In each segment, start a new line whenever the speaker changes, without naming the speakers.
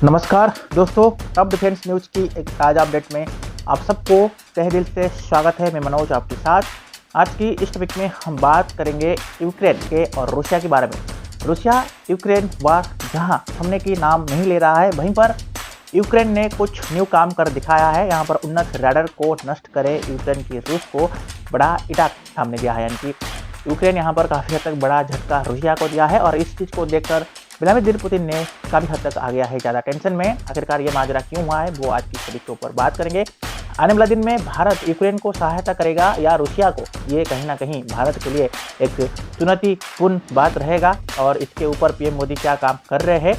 नमस्कार दोस्तों, top defence news की एक ताज़ा अपडेट में आप सबको तहे दिल से स्वागत है। मैं मनोज आपके साथ। आज की इस टॉपिक में हम बात करेंगे यूक्रेन के और रूसिया के बारे में। रूसिया यूक्रेन वार जहां थमने की नाम नहीं ले रहा है, वहीं पर यूक्रेन ने कुछ न्यू काम कर दिखाया है। यहां पर उन्नत रडार को नष्ट करे यूक्रेन की रूस को बड़ा इटा सामने दिया है, यानी कि यूक्रेन यहां पर काफ़ी हद तक बड़ा झटका रूसिया को दिया है। और इस चीज़ को देखकर व्लादिमीर पुतिन ने काफ़ी हद तक आ गया है ज़्यादा टेंशन में। आखिरकार ये माजरा क्यों हुआ है वो आज की सभी के ऊपर बात करेंगे। आने वाले दिन में भारत यूक्रेन को सहायता करेगा या रूसिया को, ये कहीं ना कहीं भारत के लिए एक चुनौतीपूर्ण बात रहेगा। और इसके ऊपर पीएम मोदी क्या काम कर रहे हैं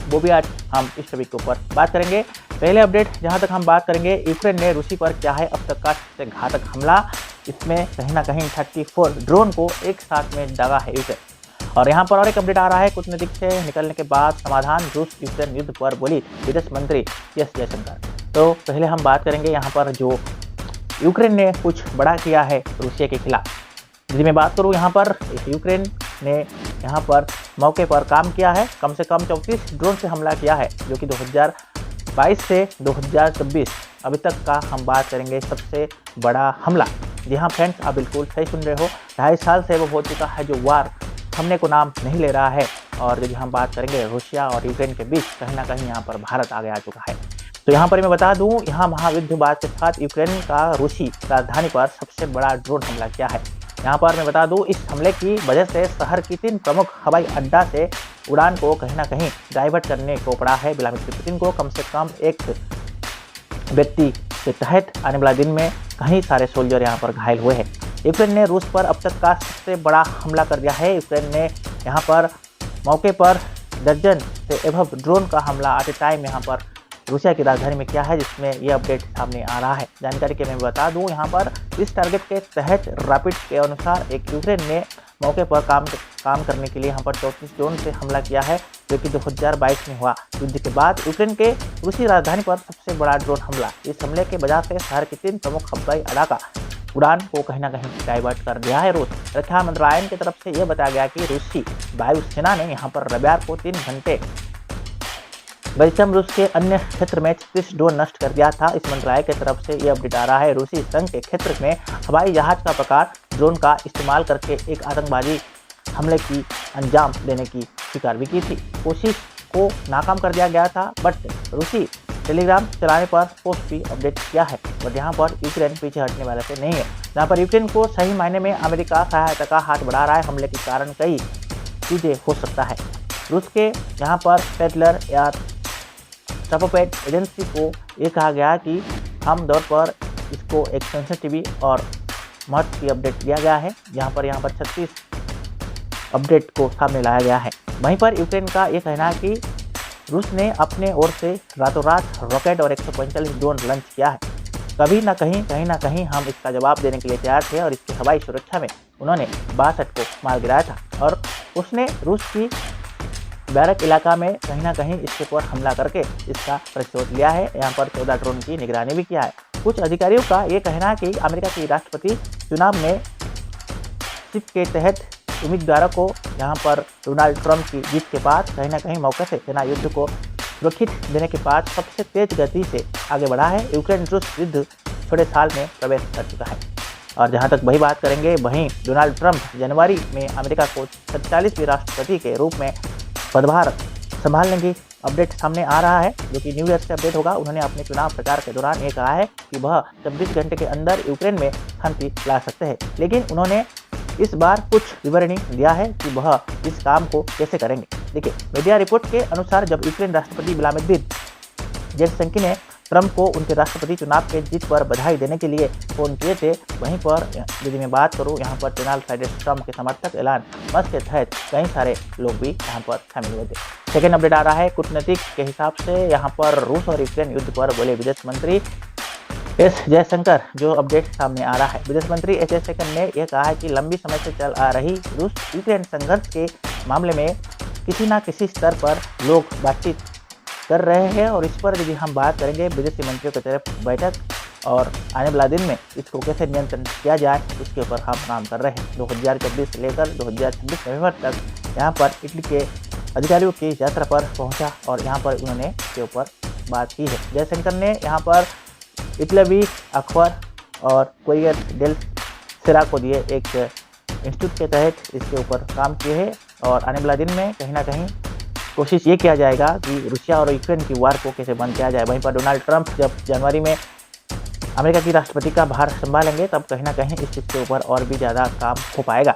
वो भी आज हम इस टॉपिक के ऊपर बात करेंगे। पहले अपडेट जहां तक हम बात करेंगे, यूक्रेन ने रूसी पर किया है अब तक का सबसे घातक हमला। इसमें कहीं ना कहीं 34 ड्रोन को एक साथ में दागा है यूक्रेन। और यहाँ पर और एक अपडेट आ रहा है, कूटनीतिक से निकलने के बाद समाधान रूस यूक्रेन युद्ध पर बोली विदेश मंत्री एस जयशंकर। तो पहले हम बात करेंगे यहाँ पर जो यूक्रेन ने कुछ बड़ा किया है रूसिया के खिलाफ। यदि मैं बात करूँ यहाँ पर यूक्रेन ने यहाँ पर मौके पर काम किया है। कम से कम 34 ड्रोन से हमला किया है, जो कि 2022 से 2026 अभी तक का हम बात करेंगे सबसे बड़ा हमला। जी हाँ फ्रेंड्स, आप बिल्कुल सही सुन रहे हो। 2.5 साल से वो हो चुका है जो वार थमने को नाम नहीं ले रहा है। और यदि हम बात करेंगे रूसिया और यूक्रेन के बीच, कहीं ना कहीं यहाँ पर भारत आगे आ चुका है। तो यहाँ पर मैं बता दूँ, यहाँ महायुद्धवाद के साथ यूक्रेन का रूसी राजधानी पर सबसे बड़ा ड्रोन हमला किया है। यहाँ पर मैं बता दूँ, इस हमले की वजह से शहर की 3 प्रमुख हवाई अड्डा से उड़ान को कहीं ना कहीं डाइवर्ट करने को पड़ा है व्लादिमीर पुतिन को। कम से कम एक व्यक्ति के तहत आने वाले दिन में कई सारे सोल्जर यहाँ पर घायल हुए हैं। यूक्रेन ने रूस पर अब तक का सबसे बड़ा हमला कर दिया है। यूक्रेन ने यहाँ पर मौके पर दर्जन से एभव ड्रोन का हमला एट ए टाइम यहाँ पर रूसिया की राजधानी में किया है, जिसमें ये अपडेट सामने आ रहा है। जानकारी के मैं बता दूं, यहाँ पर इस टारगेट के तहत रैपिड के अनुसार एक यूक्रेन ने मौके पर काम करने के लिए यहाँ पर 34 ड्रोन से हमला किया है, जो कि 2022 में हुआ युद्ध के बाद यूक्रेन के रूसी राजधानी पर सबसे बड़ा ड्रोन हमला। इस हमले के वजह से शहर के 3 प्रमुख हवाई अड्डा का उड़ान को कहीं ना कहीं डाइवर्ट कर दिया है रूस। रक्षा मंत्रालय की तरफ से यह बताया गया कि रूसी वायुसेना ने यहाँ पर रविवार को 3 घंटे पश्चिम रूस के अन्य क्षेत्र में 36 ड्रोन नष्ट कर दिया था। इस मंत्रालय की तरफ से यह अपडेट आ रहा है। रूसी संघ के क्षेत्र में हवाई जहाज का प्रकार ड्रोन का इस्तेमाल करके एक आतंकवादी हमले की अंजाम देने की स्वीकार भी की थी। कोशिश को नाकाम कर दिया गया था, बट रूसी टेलीग्राम चलाने पर पोस्ट भी अपडेट किया है। बट यहाँ पर यूक्रेन पीछे हटने वाला से नहीं है। यहाँ पर यूक्रेन को सही मायने में अमेरिका सहायता का हाथ बढ़ा रहा है। हमले के कारण कई चीज़ें हो सकता है। रूस के यहाँ पर पेडलर या ट्रपोपेट एजेंसी को ये कहा गया कि आम तौर पर इसको एक सेंसिटिव और महत्व की अपडेट दिया गया है। यहाँ पर 36 अपडेट को सामने लाया गया है। वहीं पर यूक्रेन का ये कहना है कि रूस ने अपने ओर से रातों रात रॉकेट और 145 ड्रोन लॉन्च किया है। कहीं ना कहीं हम इसका जवाब देने के लिए तैयार थे। और इसकी हवाई सुरक्षा में उन्होंने 62 को मार गिराया था। और उसने रूस की बैरक इलाका में कहीं ना कहीं इसके ऊपर हमला करके इसका प्रतिशोध लिया है। यहाँ पर 14 ड्रोन की निगरानी भी किया है। कुछ अधिकारियों का ये कहना है कि अमेरिका के राष्ट्रपति चुनाव में चिप के तहत उम्मीदवारों को यहाँ पर डोनाल्ड ट्रंप की जीत के बाद कहीं ना कहीं मौके से सेना युद्ध को सुरक्षित देने के बाद सबसे तेज गति से आगे बढ़ा है। यूक्रेन रूस युद्ध छोटे साल में प्रवेश कर चुका है। और जहाँ तक वही बात करेंगे, वहीं डोनाल्ड ट्रंप जनवरी में अमेरिका को 47वें राष्ट्रपति के रूप में पदभार संभालने की अपडेट सामने आ रहा है, जो कि न्यू ईयर से अपडेट होगा। उन्होंने अपने चुनाव प्रचार के दौरान ये कहा है कि वह 24 घंटे के अंदर यूक्रेन में शांति ला सकते हैं। लेकिन उन्होंने इस बार कुछ विवरणी दिया है कि वह इस काम को कैसे करेंगे। देखिए, मीडिया रिपोर्ट के अनुसार जब यूक्रेन राष्ट्रपति व्लादिमीर जेलेंस्की ने ट्रंप को उनके राष्ट्रपति चुनाव के जीत पर बधाई देने के लिए फोन किए थे, वहीं पर यदि मैं बात करूं, यहाँ पर डोनाल्ड ट्रंप के समर्थक एलन मस्क के तहत कई सारे लोग भी यहाँ पर शामिल हुए थे। सेकेंड अपडेट आ रहा है, कूटनीतिक के हिसाब से यहाँ पर रूस और यूक्रेन युद्ध पर बोले विदेश मंत्री एस जयशंकर। जो अपडेट सामने आ रहा है, विदेश मंत्री एस जयशंकर ने यह कहा है कि लंबी समय से चल आ रही रूस यूक्रेन संघर्ष के मामले में किसी न किसी स्तर पर लोग बातचीत कर रहे हैं। और इस पर यदि हम बात करेंगे विदेशी मंत्रियों की तरफ बैठक और आने वाला दिन में इसको कैसे नियंत्रण किया जाए, उसके ऊपर हम काम कर रहे हैं। 2024 से लेकर 2026 नवंबर तक यहाँ पर इटली के अधिकारियों की यात्रा पर पहुंचा और यहाँ पर उन्होंने इसके ऊपर बात की है। जयशंकर ने यहाँ पर इटलवी अखबार और कोरियर डेल सेरा को दिए एक इंस्टीट्यूट के तहत इसके ऊपर काम किए हैं और आने वाला दिन में कहीं ना कहीं कोशिश ये किया जाएगा कि रूसिया और यूक्रेन की वार को कैसे बंद किया जाए। वहीं पर डोनाल्ड ट्रंप जब जनवरी में अमेरिका की राष्ट्रपति का भार संभालेंगे तब कहीं ना कहीं इस चीज़ के ऊपर और भी ज़्यादा काम हो पाएगा।